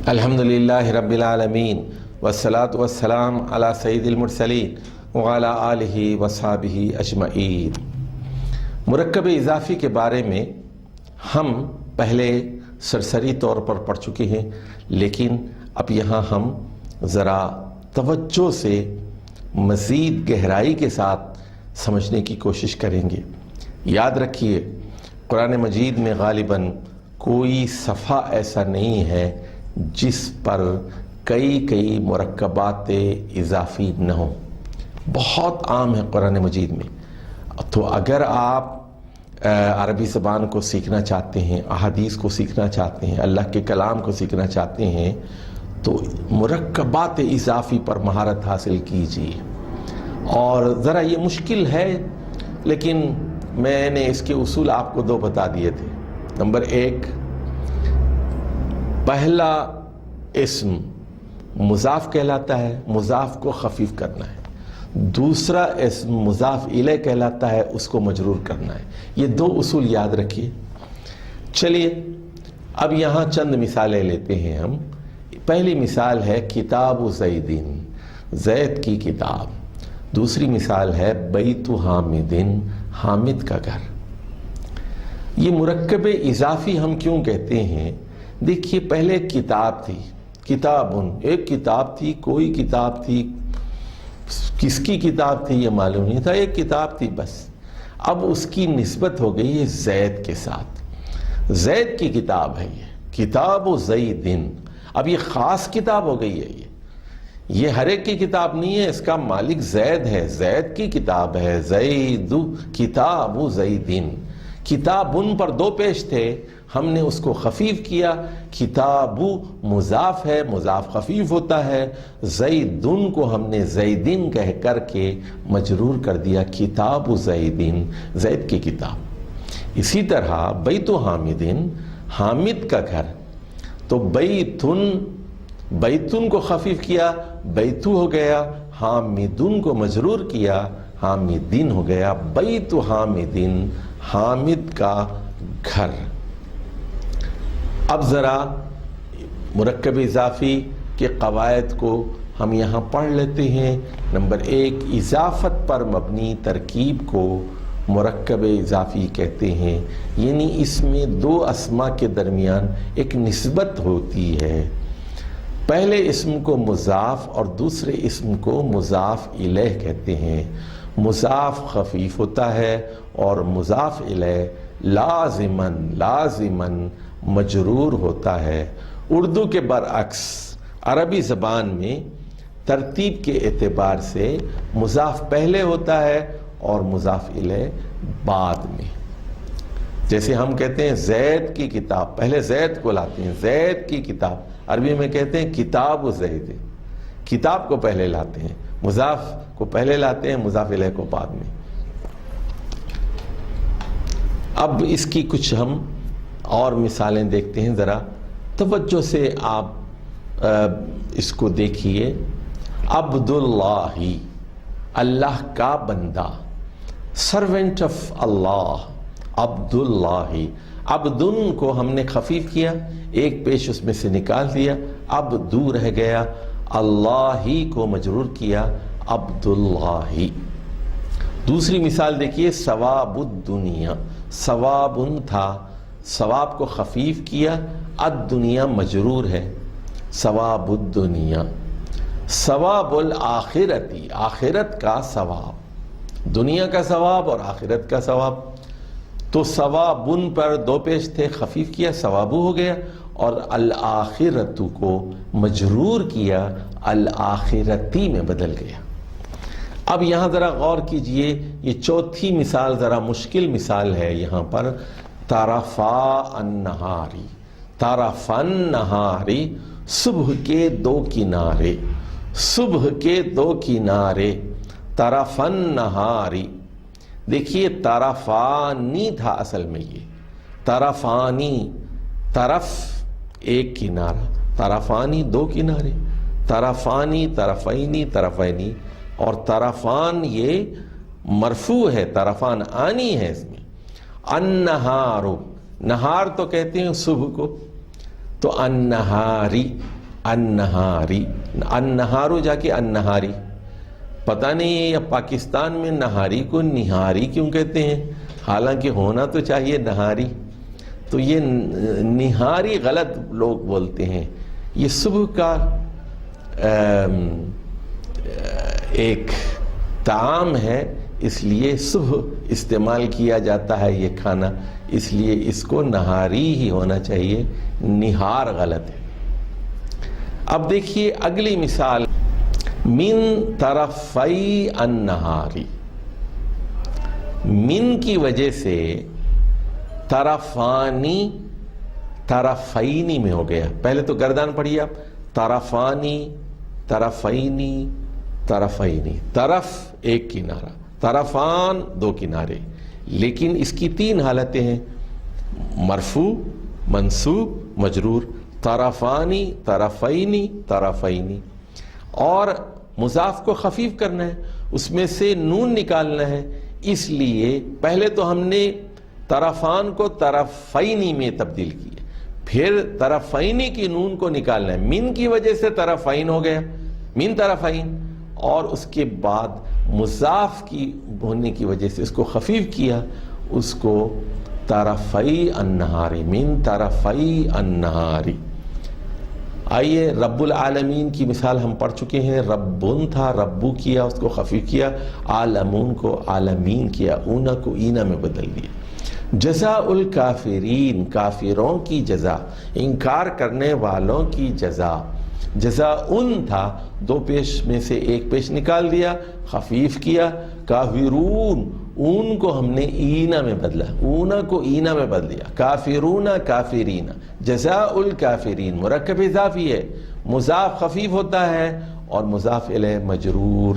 الحمدللہ رب العالمین والصلاة والسلام علی سید المرسلین وعلی آلہ وصحبہ اجمعین۔ مرکب اضافی کے بارے میں ہم پہلے سرسری طور پر پڑھ چکے ہیں، لیکن اب یہاں ہم ذرا توجہ سے مزید گہرائی کے ساتھ سمجھنے کی کوشش کریں گے۔ یاد رکھیے، قرآن مجید میں غالباً کوئی صفحہ ایسا نہیں ہے جس پر کئی مرکبات اضافی نہ ہوں۔ بہت عام ہے قرآن مجید میں۔ تو اگر آپ عربی زبان کو سیکھنا چاہتے ہیں، احادیث کو سیکھنا چاہتے ہیں، اللہ کے کلام کو سیکھنا چاہتے ہیں، تو مرکبات اضافی پر مہارت حاصل کیجیے۔ اور ذرا یہ مشکل ہے، لیکن میں نے اس کے اصول آپ کو دو بتا دیے تھے۔ نمبر ایک، پہلا اسم مضاف کہلاتا ہے، مضاف کو خفیف کرنا ہے۔ دوسرا اسم مضاف الیہ کہلاتا ہے، اس کو مجرور کرنا ہے۔ یہ دو اصول یاد رکھیے۔ چلیے اب یہاں چند مثالیں لیتے ہیں ہم۔ پہلی مثال ہے کتاب زیدن، زید کی کتاب۔ دوسری مثال ہے بیت حامدن، حامد کا گھر۔ یہ مرکب اضافی ہم کیوں کہتے ہیں؟ دیکھیے، پہلے کتاب تھی، کتابن، ایک کتاب تھی، کوئی کتاب تھی، کس کی کتاب تھی یہ معلوم نہیں تھا، ایک کتاب تھی بس۔ اب اس کی نسبت ہو گئی ہے زید کے ساتھ، زید کی کتاب ہے یہ، کتاب زیدن۔ اب یہ خاص کتاب ہو گئی ہے، یہ ہر ایک کی کتاب نہیں ہے، اس کا مالک زید ہے، زید کی کتاب ہے، زید کتاب زیدن۔ کتابن پر دو پیش تھے، ہم نے اس کو خفیف کیا، کتاب مضاف ہے، مضاف خفیف ہوتا ہے، زیدن کو ہم نے زیدن کہہ کر کے مجرور کر دیا، کتاب زیدن، زید کی کتاب۔ اسی طرح بیت حامدن، حامد کا گھر، تو بیتن کو خفیف کیا، بیتو ہو گیا، حامدن کو مجرور کیا، حامدین ہو گیا، بیت حامدن، حامد کا گھر۔ اب ذرا مرکب اضافی کے قواعد کو ہم یہاں پڑھ لیتے ہیں۔ نمبر ایک، اضافت پر مبنی ترکیب کو مرکب اضافی کہتے ہیں، یعنی اس میں دو اسما کے درمیان ایک نسبت ہوتی ہے۔ پہلے اسم کو مضاف اور دوسرے اسم کو مضاف الیہ کہتے ہیں۔ مضاف خفیف ہوتا ہے اور مضاف الیہ لازماً مجرور ہوتا ہے۔ اردو کے برعکس عربی زبان میں ترتیب کے اعتبار سے مضاف پہلے ہوتا ہے اور مضاف الیہ بعد میں۔ جیسے ہم کہتے ہیں زید کی کتاب، پہلے زید کو لاتے ہیں، زید کی کتاب۔ عربی میں کہتے ہیں کتاب زید، کتاب کو پہلے لاتے ہیں، مضاف کو پہلے لاتے ہیں، مضاف الیہ کو بعد میں۔ اب اس کی کچھ ہم اور مثالیں دیکھتے ہیں، ذرا توجہ سے آپ اس کو دیکھیے۔ عبداللہ، اللہ کا بندہ، سرونٹ آف اللہ، عبداللہ۔ عبدن کو ہم نے خفیف کیا، ایک پیش اس میں سے نکال دیا، عبدو رہ گیا، اللہ کو مجرور کیا، عبداللہ۔ دوسری مثال دیکھیے، ثواب الدنیا، ثوابن تھا، ثواب کو خفیف کیا، الدنیا مجرور ہے، ثواب الدنیا۔ ثواب الآخرتی، آخرت کا ثواب، دنیا کا ثواب اور آخرت کا ثواب۔ تو ثوابن پر دو پیش تھے، خفیف کیا، ثوابو ہو گیا، اور الآخرت کو مجرور کیا، الآخرتی میں بدل گیا۔ اب یہاں ذرا غور کیجئے، یہ چوتھی مثال ذرا مشکل مثال ہے یہاں پر۔ طرفا النہاری، طرفا النہاری، صبح کے دو کنارے، صبح کے دو کنارے، طرفا النہاری۔ دیکھیے طرفانی تھا اصل میں، یہ طرفانی، طرف ایک کنارہ، طرفانی دو کنارے، طرفانی، طرفینی، طرفینی، اور طرفان یہ مرفوع ہے، طرفان آنی ہے اس میں۔ النہار، نہار تو کہتے ہیں صبح کو، تو النہاری، النہاری، النہارو جا کے النہاری، پتہ نہیں یا پاکستان میں نہاری کو نہاری کیوں کہتے ہیں، حالانکہ ہونا تو چاہیے نہاری. تو یہ نہاری غلط لوگ بولتے ہیں. یہ صبح کا ایک طعام ہے، اس لیے صبح استعمال کیا جاتا ہے یہ کھانا، اس لیے اس کو نہاری ہی ہونا چاہیے، نہار غلط ہے. اب دیکھیے اگلی مثال، من طرفی النہاری، من کی وجہ سے طرفانی طرفینی میں ہو گیا. پہلے تو گردان پڑھیے آپ، طرفانی طرفینی طرفینی، طرف ایک کنارہ، طرفان دو کنارے، لیکن اس کی تین حالتیں ہیں، مرفوع، منصوب، مجرور. طرفانی طرفینی طرفینی. اور مضاف کو خفیف کرنا ہے، اس میں سے نون نکالنا ہے، اس لیے پہلے تو ہم نے طرفان کو طرفینی میں تبدیل کیا، پھر طرفینی کی نون کو نکالنا ہے، من کی وجہ سے طرفین ہو گیا، من طرفین، اور اس کے بعد مضاف کی ہونے کی وجہ سے اس کو خفیف کیا، اس کو طرفی النہاری، من طرفی النہاری. آئیے رب العالمین کی مثال ہم پڑھ چکے ہیں، ربن تھا، ربو کیا، اس کو خفیف کیا، عالمون کو عالمین کیا، اونا کو اینا میں بدل دیا. جزاء الکافرین، کافروں کی جزا، انکار کرنے والوں کی جزا. جزاء ان تھا، دو پیش میں سے ایک پیش نکال دیا، خفیف کیا. کافرون، اون کو ہم نے اینا میں بدلا، اونا کو اینا میں بدل دیا، کافرون کافرین. جزاء الکافرین مرکب اضافی ہے، مضاف خفیف ہوتا ہے اور مضاف الیہ مجرور.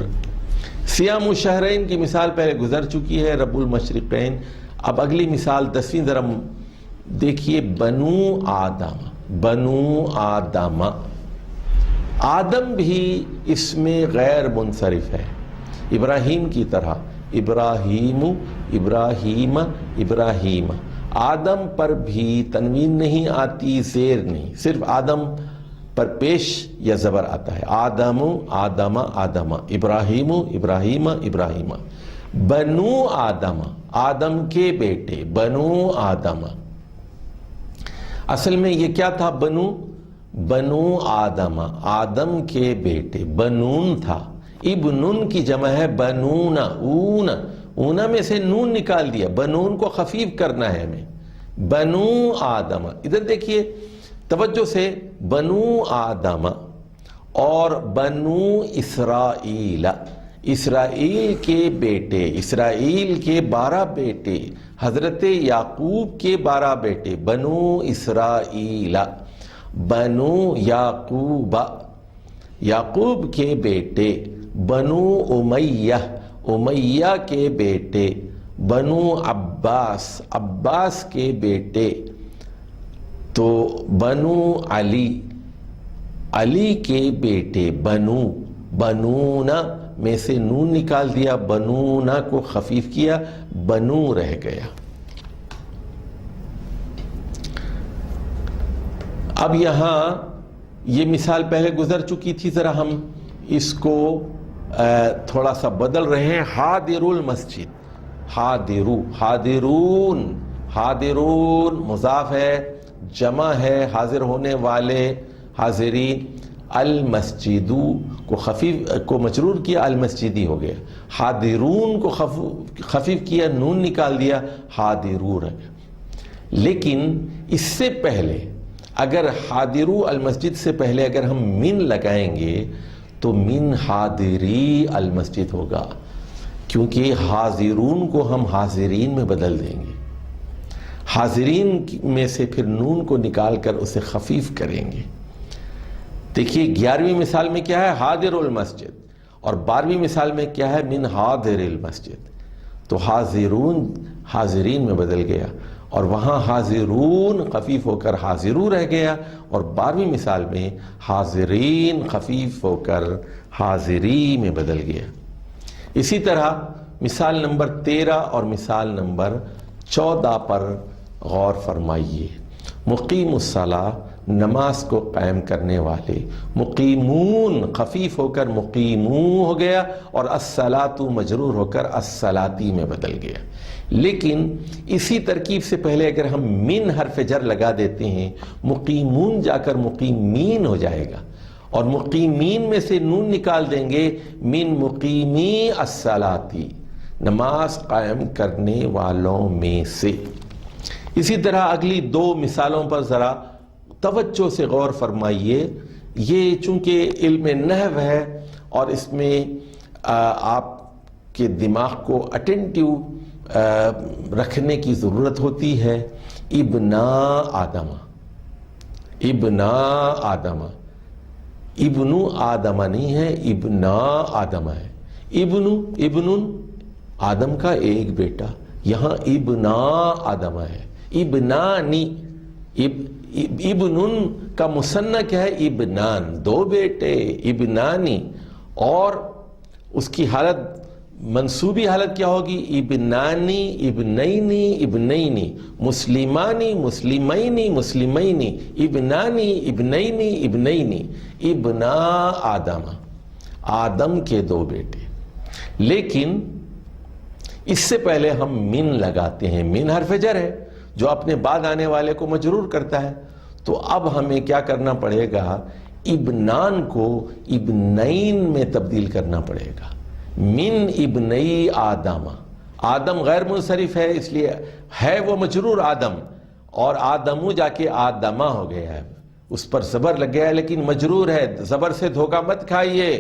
صیام الشہرین کی مثال پہلے گزر چکی ہے، رب المشرقین. اب اگلی مثال 10ویں ذرا دیکھیے، بنو آدم، بنو آدم. آدم بھی اس میں غیر منصرف ہے، ابراہیم کی طرح، ابراہیم ابراہیم ابراہیم. آدم پر بھی تنوین نہیں آتی، زیر نہیں، صرف آدم پر پیش یا زبر آتا ہے. آدم آدم آدم، ابراہیم ابراہیم ابراہیم. بنو آدم، آدم کے بیٹے، بنو آدم. اصل میں یہ کیا تھا؟ بنو آدم، آدم کے بیٹے. بنون تھا، ابنن کی جمع ہے بنون. اونا میں سے نون نکال دیا، بنون کو خفیف کرنا ہے ہمیں. بنو آدم، ادھر دیکھیے توجہ سے، بنو آدم اور بنو اسرائیل، اسرائیل کے بیٹے، اسرائیل کے 12 بیٹے، حضرت یعقوب کے 12 بیٹے، بنو اسرائیل. بنو یعقوب، یعقوب کے بیٹے. بنو امیہ، امیہ کے بیٹے. بنو عباس، عباس کے بیٹے. تو بنو علی، علی کے بیٹے. بنو، بنونا میں سے نون نکال دیا، بنونا کو خفیف کیا، بنو رہ گیا. اب یہاں یہ مثال پہلے گزر چکی تھی، ذرا ہم اس کو تھوڑا سا بدل رہے ہیں. حاضر المسجد، حاضرو، حاضرون، حاضرون مضاف ہے، جمع ہے حاضر ہونے والے، حاضرین. المسجدو کو خفیف کو مجرور کیا، المسجدی ہو گیا. حاضرون کو خفیف کیا، نون نکال دیا، حاضرو رہ گیا. لیکن اس سے پہلے اگر حاضرو المسجد سے پہلے اگر ہم من لگائیں گے تو من حاضری المسجد ہوگا، کیونکہ حاضرون کو ہم حاضرین میں بدل دیں گے. حاضرین میں سے پھر نون کو نکال کر اسے خفیف کریں گے. دیکھیے 11ویں مثال میں کیا ہے؟ حاضر المسجد، اور 12ویں مثال میں کیا ہے؟ من حاضر المسجد. تو حاضرون حاضرین میں بدل گیا، اور وہاں حاضرون خفیف ہو کر حاضرو رہ گیا، اور 12ویں مثال میں حاضرین خفیف ہو کر حاضری میں بدل گیا. اسی طرح مثال نمبر 13 اور مثال نمبر 14 پر غور فرمائیے. مقیم الصلاۃ، نماز کو قائم کرنے والے، مقیمون خفیف ہو کر مقیمون ہو گیا، اور الصلاۃ مجرور ہو کر الصلاتی میں بدل گیا۔ لیکن اسی ترکیب سے پہلے اگر ہم من حرف جر لگا دیتے ہیں، مقیمون جا کر مقیمین ہو جائے گا، اور مقیمین میں سے نون نکال دیں گے، من مقیمی الصلاتی، نماز قائم کرنے والوں میں سے۔ اسی طرح اگلی دو مثالوں پر ذرا توجہ سے غور فرمائیے۔ یہ چونکہ علم نحو ہے اور اس میں آپ کے دماغ کو اٹینٹیو رکھنے کی ضرورت ہوتی ہے۔ ابنا آدم، ابنا آدم، ابنو آدم نہیں ہے، ابنا آدم ہے۔ ابن آدم کا ایک بیٹا، یہاں ابنا آدم ہے۔ ابنانی، ابن کا مثنیٰ کیا ہے؟ ابنان، دو بیٹے، ابنانی، اور اس کی حالت منصوبی حالت کیا ہوگی؟ ابنانی، ابنینی، ابنینی، مسلمانی، مسلمینی، مسلمینی، ابنانی، ابنینی، ابنینی، ابنا آدم، آدم کے دو بیٹے۔ لیکن اس سے پہلے ہم من لگاتے ہیں، من حرف جر ہے جو اپنے بعد آنے والے کو مجرور کرتا ہے، تو اب ہمیں کیا کرنا پڑے گا؟ ابنان کو ابنین میں تبدیل کرنا پڑے گا۔ من ابنی آدم، آدم غیر منصرف ہے اس لیے ہے وہ مجرور آدم، اور آدمو جا کے آدمہ ہو گیا ہے، اس پر زبر لگ گیا ہے لیکن مجرور ہے، زبر سے دھوکہ مت کھائیے،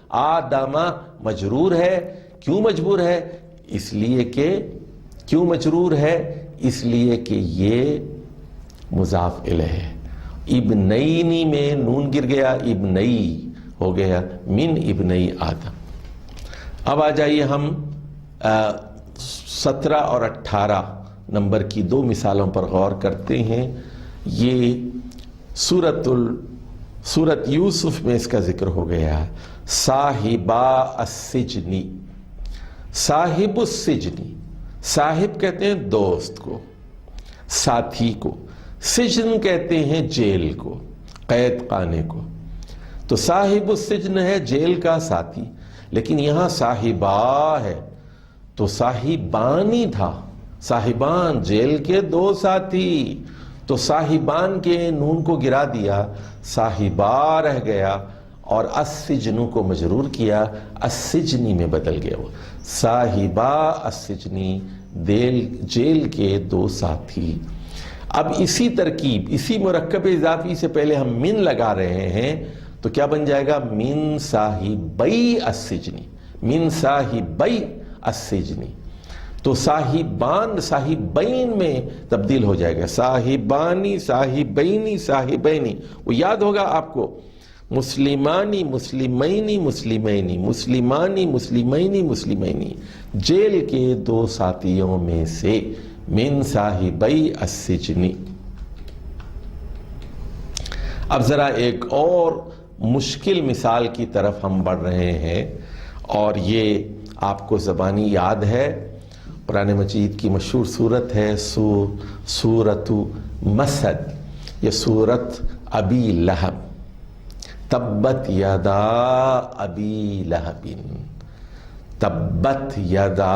آدمہ مجرور ہے۔ کیوں مجبور ہے؟ اس لیے کہ کیوں مجرور ہے؟ اس لیے کہ یہ مضاف الیہ ہے۔ ابنینی میں نون گر گیا، ابنئی ہو گیا، من ابنئی آدم۔ اب آ جائیے ہم 17 اور 18 نمبر کی دو مثالوں پر غور کرتے ہیں۔ یہ سورت یوسف میں اس کا ذکر ہو گیا ہے۔ صاحبا السجنی، صاحب السجنی، صاحب کہتے ہیں دوست کو، ساتھی کو، سجن کہتے ہیں جیل کو، قید خانے کو۔ تو صاحب السجن ہے جیل کا ساتھی، لیکن یہاں صاحبہ ہے تو صاحبانی تھا، صاحبان جیل کے دو ساتھی، تو صاحبان کے نون کو گرا دیا، صاحبہ رہ گیا، اور السجن کو مجرور کیا، السجنی میں بدل گیا وہ، صاحبہ السجنی، جیل کے دو ساتھی۔ اب اسی ترکیب، اسی مرکب اضافی سے پہلے ہم من لگا رہے ہیں، تو کیا بن جائے گا؟ من صاحبی السجنی، من صاحبی السجنی، تو صاحبان صاحبین میں تبدیل ہو جائے گا، صاحبانی، صاحبینی، صاحبینی، وہ یاد ہوگا آپ کو، مسلمانی، مسلمینی، مسلمینی، مسلمانی، مسلمینی، مسلمینی، جیل کے دو ساتھیوں میں سے، من صاحبی السجنی۔ اب ذرا ایک اور مشکل مثال کی طرف ہم بڑھ رہے ہیں، اور یہ آپ کو زبانی یاد ہے، قرآن مجید کی مشہور صورت ہے سورۃ مسد، یہ سورت ابی لہب، تبت یدا ابی لہب، تبت یدا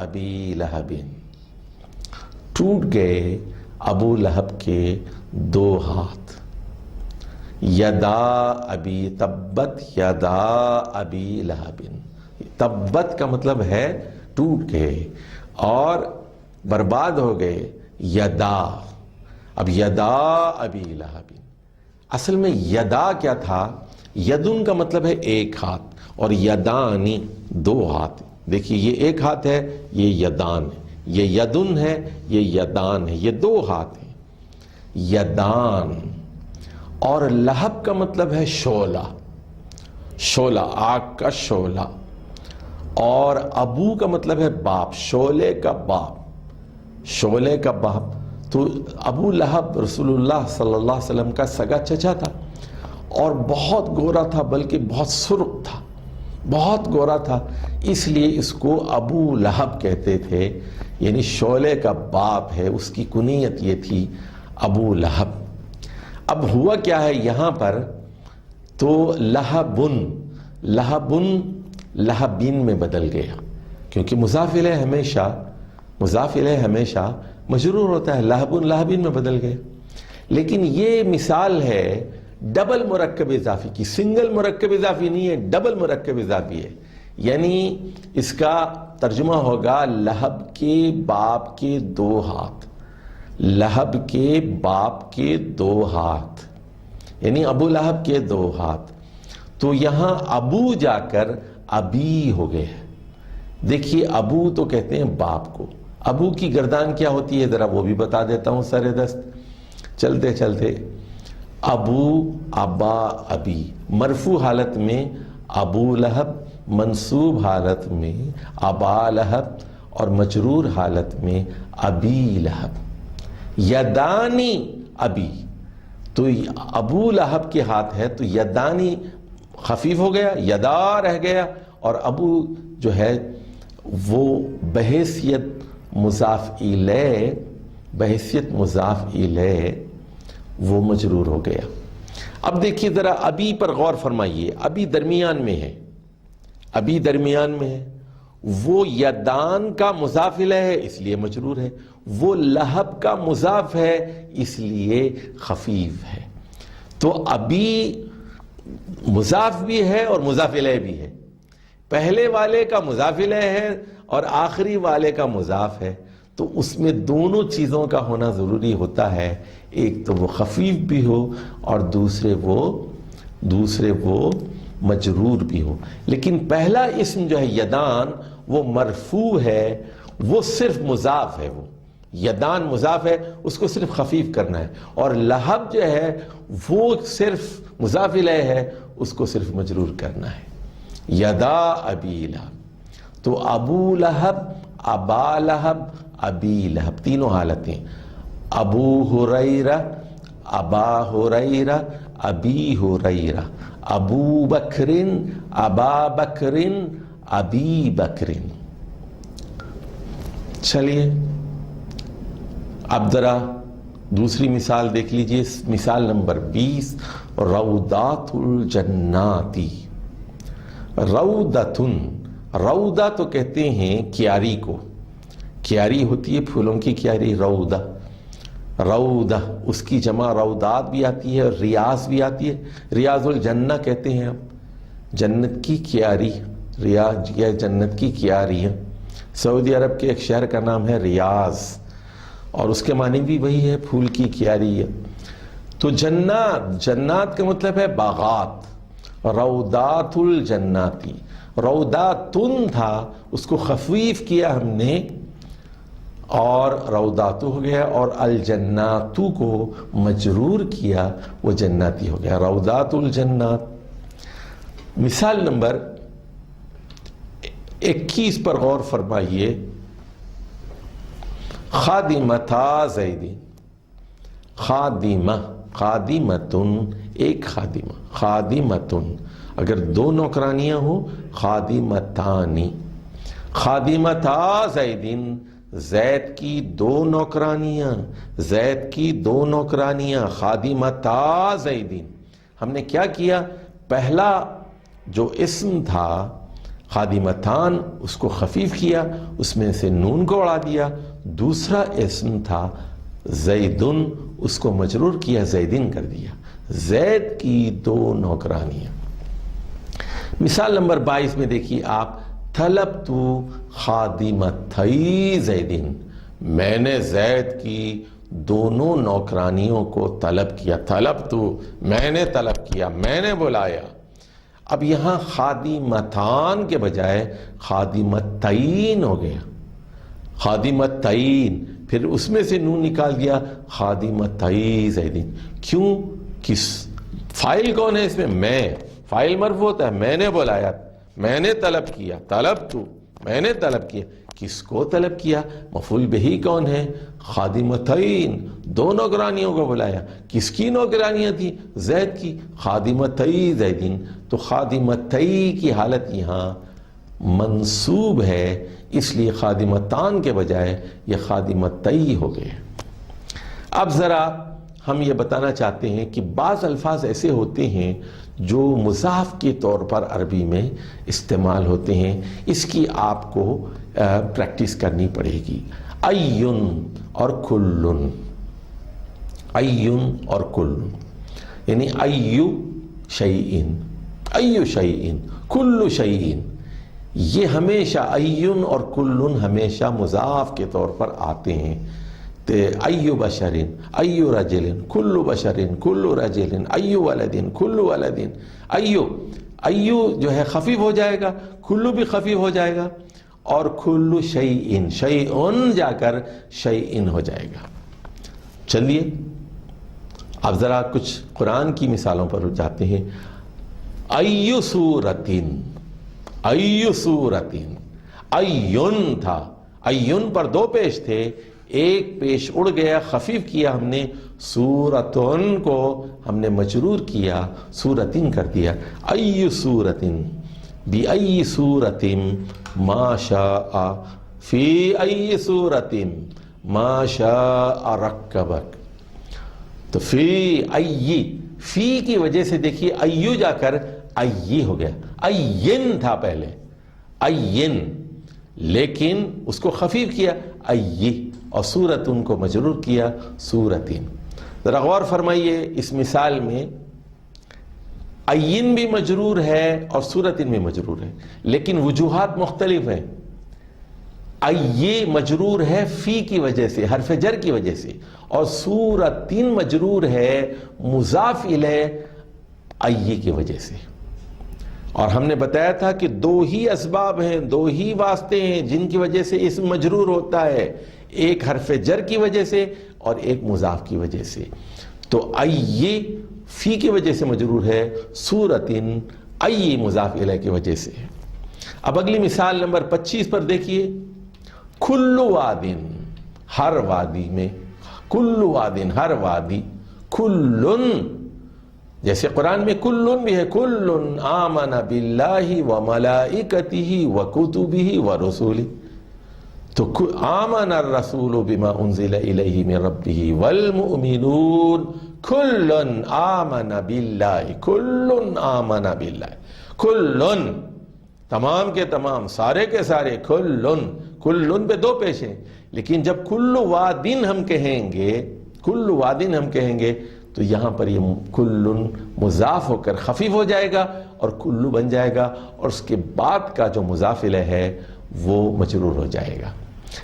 ابی لہب، ٹوٹ گئے ابو لہب کے دو ہاتھ، یدا ابی، تبت یدا ابی لہب، تبت کا مطلب ہے ٹوٹ گئے اور برباد ہو گئے، یدا، اب یدا ابی لہب، اصل میں یدا کیا تھا؟ یدن کا مطلب ہے ایک ہاتھ، اور یدانی دو ہاتھ، دیکھیے یہ ایک ہاتھ ہے، یہ یدان ہے، یہ یدن ہے، یہ یدان ہے، یہ دو ہاتھ ہیں، یدان۔ اور لہب کا مطلب ہے شعلہ، شعلہ، آگ کا شعلہ، اور ابو کا مطلب ہے باپ، شعلے کا باپ، شعلے کا باپ۔ تو ابو لہب رسول اللہ صلی اللہ علیہ وسلم کا سگا چچا تھا، اور بہت گورا تھا، بلکہ بہت سرخ تھا، بہت گورا تھا، اس لیے اس کو ابو لہب کہتے تھے، یعنی شعلے کا باپ ہے، اس کی کنیت یہ تھی ابو لہب۔ اب ہوا کیا ہے یہاں پر، تو لہبن لہبین میں بدل گیا، کیونکہ مضاف الیہ ہمیشہ مجرور ہوتا ہے، لہبن لہبین میں بدل گیا۔ لیکن یہ مثال ہے ڈبل مرکب اضافی کی، سنگل مرکب اضافی نہیں ہے، ڈبل مرکب اضافی ہے، یعنی اس کا ترجمہ ہوگا لہب کے باپ کے دو ہاتھ، لہب کے باپ کے دو ہاتھ، یعنی ابو لہب کے دو ہاتھ۔ تو یہاں ابو جا کر ابی ہو گئے۔ دیکھیے ابو تو کہتے ہیں باپ کو، ابو کی گردان کیا ہوتی ہے ذرا وہ بھی بتا دیتا ہوں سر دست چلتے چلتے۔ ابو، ابا، ابی، مرفوع حالت میں ابو لہب، منصوب حالت میں ابا لہب، اور مجرور حالت میں ابی لہب۔ یدانی ابی، تو ابو لہب کے ہاتھ ہے تو یدانی خفیف ہو گیا، یدا رہ گیا، اور ابو جو ہے وہ بحیثیت مضاف الیہ وہ مجرور ہو گیا۔ اب دیکھیے ذرا ابی پر غور فرمائیے، ابی درمیان میں ہے، ابی درمیان میں ہے، وہ یدان کا مضاف الیہ ہے اس لیے مجرور ہے، وہ لہب کا مضاف ہے اس لیے خفیف ہے۔ تو ابی مضاف بھی ہے اور مضاف الیہ بھی ہے، پہلے والے کا مضاف الیہ ہے اور آخری والے کا مضاف ہے، تو اس میں دونوں چیزوں کا ہونا ضروری ہوتا ہے، ایک تو وہ خفیف بھی ہو اور دوسرے وہ مجرور بھی ہو۔ لیکن پہلا اسم جو ہے یدان وہ مرفوع ہے، وہ صرف مضاف ہے، وہ یدان مضاف ہے، اس کو صرف خفیف کرنا ہے، اور لہب جو ہے وہ صرف مضاف الیہ ہے، اس کو صرف مجرور کرنا ہے۔ یدا ابی لہب، تو ابو لہب، ابا لہب، ابی لہب، تینوں حالتیں، ابو ہریرہ، ابا ہریرہ، ابی ہریرہ، ابو بکرن، ابا بکرن، ابی بکرن۔ چلیے اب ذرا دوسری مثال دیکھ لیجئے، مثال نمبر 20، روضات الجناتی۔ روضتن، روضہ تو کہتے ہیں کیاری کو، کیاری ہوتی ہے پھولوں کی کیاری، روضہ، روضہ اس کی جمع روضات بھی آتی ہے، ریاض بھی آتی ہے، ریاض الجنہ کہتے ہیں ہم، جنت کی کیاری، ریاض یا جنت کی کیاری ہے۔ سعودی عرب کے ایک شہر کا نام ہے ریاض، اور اس کے معنی بھی وہی ہے، پھول کی کیاری ہے۔ تو جنات، جنات کا مطلب ہے باغات، روضات الجناتی، روضاتن تھا اس کو خفیف کیا ہم نے اور روضاتو ہو گیا، اور الجناتو کو مجرور کیا وہ جناتی ہو گیا، روضات الجنات۔ مثال نمبر 21 پر غور فرمائیے، خادمتا زیدی، خادمہ، خادمتن ایک خادمہ، خادمتن اگر دو نوکرانیاں ہوں خادمتانی، خادمتا زیدن زید کی دو نوکرانیاں، زید کی دو نوکرانیاں، خادمتا زیدن۔ ہم نے کیا کیا، پہلا جو اسم تھا خادمتان اس کو خفیف کیا، اس میں سے نون کو اڑا دیا، دوسرا اسم تھا زیدن اس کو مجرور کیا، زیدن کر دیا، زید کی دو نوکرانیاں۔ مثال نمبر 22 میں دیکھیے آپ، طلبت خادمتی زیدن، میں نے زید کی دونوں نوکرانیوں کو طلب کیا، طلبت میں نے طلب کیا، میں نے بلایا۔ اب یہاں خادمتان کے بجائے خادمتین ہو گیا، خادمتین، پھر اس میں سے نون نکال دیا، خادمتی زیدن۔ کیوں؟ کس فائل کون ہے اس میں فائل مرفوع ہوتا ہے، میں نے بلایا، میں نے طلب کیا، طلب تو میں نے طلب کیا، کس کو طلب کیا؟ مفعول بہی کون ہے؟ خادمتین، دو نوکرانیوں کو بلایا، کس کی نوکرانیاں تھی؟ زید کی، خادمتی زیدن۔ تو خادمتی کی حالت یہاں منصوب ہے، اس لیے خادمتان کے بجائے یہ خادمتی ہو گئے۔ اب ذرا ہم یہ بتانا چاہتے ہیں کہ بعض الفاظ ایسے ہوتے ہیں جو مضاف کے طور پر عربی میں استعمال ہوتے ہیں، اس کی آپ کو پریکٹس کرنی پڑے گی۔ ایون اور کلن، ایون اور کلن، یعنی ایو شیئن، ایو شیئن، کل شیئن، یہ ہمیشہ ایون اور کلن ہمیشہ مضاف کے طور پر آتے ہیں۔ ایو بشرین، ایو رجلن، کل بشرین، کل رجلن، ایو ولدین، کل ولدین، ایو جو ہے خفیف ہو جائے گا، کلو بھی خفیف ہو جائے گا، اور کل شیئن، شیئن جا کر شیئن ہو جائے گا۔ چلیے اب ذرا کچھ قرآن کی مثالوں پر جاتے ہیں۔ ایو سورتن، ایو سورتن، ایون تھا، ایون پر دو پیش تھے، ایک پیش اڑ گیا، خفیف کیا ہم نے، سورتن کو ہم نے مجرور کیا، سورتن کر دیا۔ ایو سورتن، بی ای سورتن ما شاء، فی ای سورتن ما شاء رکبک۔ تو فی ای، فی کی وجہ سے دیکھیے ایو جا کر ای ہو گیا، این تھا پہلے، این، لیکن اس کو خفیف کیا ای، اور سورتن کو مجرور کیا سورتن۔ ذرا غور فرمائیے اس مثال میں این بھی مجرور ہے اور سورتن بھی مجرور ہے، لیکن وجوہات مختلف ہیں۔ ای مجرور ہے فی کی وجہ سے، حرف جر کی وجہ سے، اور سورتن مجرور ہے مضاف الیہ ای کی وجہ سے۔ اور ہم نے بتایا تھا کہ دو ہی اسباب ہیں، دو ہی واسطے ہیں جن کی وجہ سے اسم مجرور ہوتا ہے، ایک حرف جر کی وجہ سے اور ایک مضاف کی وجہ سے۔ تو ای فی کی وجہ سے مجرور ہے، سورتن ای مضاف الیہ کی وجہ سے۔ اب اگلی مثال نمبر 25 پر دیکھیے، کل وادن، ہر وادی میں، کل وادن، ہر وادی، کلن، جیسے قرآن میں کلن بھی ہے، کلن آمن باللہ وملائکتہ وکتبہ ورسلہ، تو آمن الرسول بما انزل الیہ من ربہ والمؤمنون کلن آمن باللہ، کلن آمن باللہ، کلن تمام کے تمام، سارے کے سارے، کلن پہ دو پیش ہیں، لیکن جب کل وادن ہم کہیں گے، کل وادن ہم کہیں گے تو یہاں پر یہ کلن مضاف ہو کر خفیف ہو جائے گا اور کلو بن جائے گا، اور اس کے بعد کا جو مضاف الیہ ہے وہ مجرور ہو جائے گا۔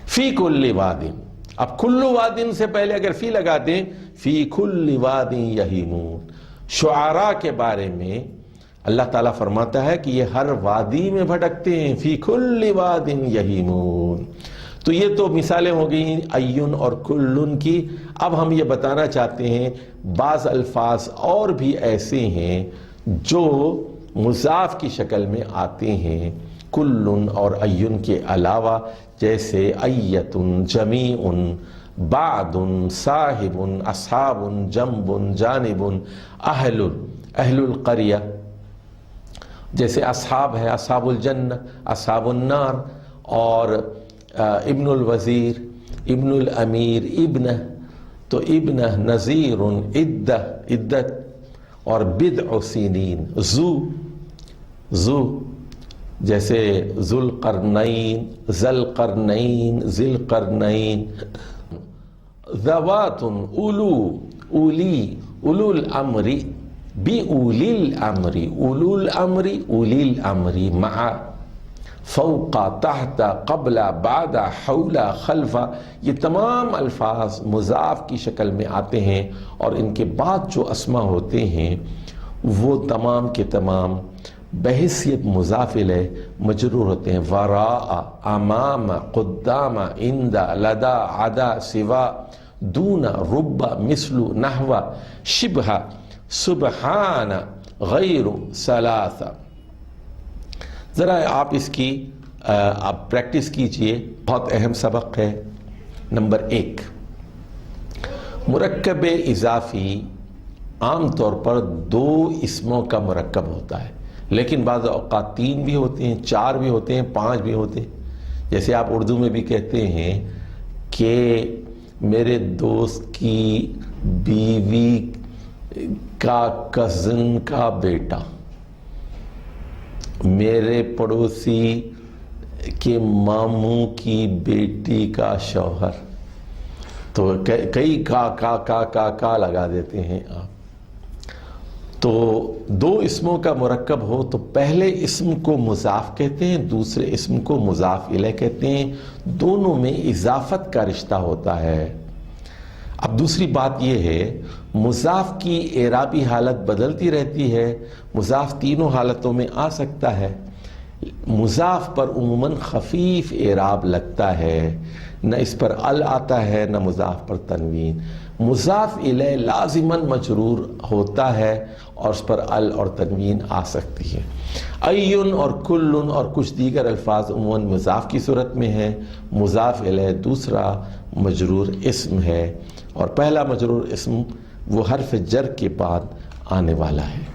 فی کل وادن، اب کل وادن سے پہلے اگر فی لگا دیں، فی کل وادن یہیمون، شعراء کے بارے میں اللہ تعالیٰ فرماتا ہے کہ یہ ہر وادی میں بھٹکتے ہیں، فی کل وادن یہیمون۔ تو یہ تو مثالیں ہو گئیں ایون اور کلن کی۔ اب ہم یہ بتانا چاہتے ہیں بعض الفاظ اور بھی ایسے ہیں جو مضاف کی شکل میں آتے ہیں کلن اور ایون کے علاوہ، جیسے ایتن، جمیع، بعد، صاحب، اصحاب، جنب، جانب، اہل، اہل القریہ، جیسے اصحاب ہے، اصحاب الجنہ، اصحاب النار، اور ابن الوزیر، ابن الامیر، ابنہ، تو ابنہ، نذیر، عدہ، عدت، اور بدع سنین، ذو، جیسے ذوالقرنین، ذوالقرنین، ذی القرنین، ذوات، اولو، اولی، اولو الامر، بی اولی الامر، اولو الامر، اولی الامر، مع، فوق، تحت، قبل، بعد، حول، خلف، یہ تمام الفاظ مضاف کی شکل میں آتے ہیں، اور ان کے بعد جو اسما ہوتے ہیں وہ تمام کے تمام بحیثیت مضاف الیہ مجرور ہوتے ہیں، وراء، امام، قدام، عند، لدا، عدا، سوا، دون، رب، مثل، نحو، شبہ، سبحان، غیر، ثلاث۔ ذرا آپ اس کی آپ پریکٹس کیجئے، بہت اہم سبق ہے۔ نمبر 1، مرکب اضافی عام طور پر 2 اسموں کا مرکب ہوتا ہے، لیکن بعض اوقات 3 بھی ہوتے ہیں، 4 بھی ہوتے ہیں، 5 بھی ہوتے ہیں۔ جیسے آپ اردو میں بھی کہتے ہیں کہ میرے دوست کی بیوی کا کزن کا بیٹا، میرے پڑوسی کے ماموں کی بیٹی کا شوہر، تو کئی کا لگا دیتے ہیں آپ۔ تو دو اسموں کا مرکب ہو تو پہلے اسم کو مضاف کہتے ہیں، دوسرے اسم کو مضاف الیہ کہتے ہیں، دونوں میں اضافت کا رشتہ ہوتا ہے۔ اب دوسری بات یہ ہے، مضاف کی اعرابی حالت بدلتی رہتی ہے، مضاف تینوں حالتوں میں آ سکتا ہے۔ مضاف پر عموماً خفیف اعراب لگتا ہے، نہ اس پر ال آتا ہے نہ مضاف پر تنوین۔ مضاف الیہ لازماً مجرور ہوتا ہے اور اس پر ال اور تنوین آ سکتی ہے۔ ایون اور کلن اور کچھ دیگر الفاظ عموماً مضاف کی صورت میں ہیں۔ مضاف الیہ دوسرا مجرور اسم ہے، اور پہلا مجرور اسم وہ حرف جر کے بعد آنے والا ہے۔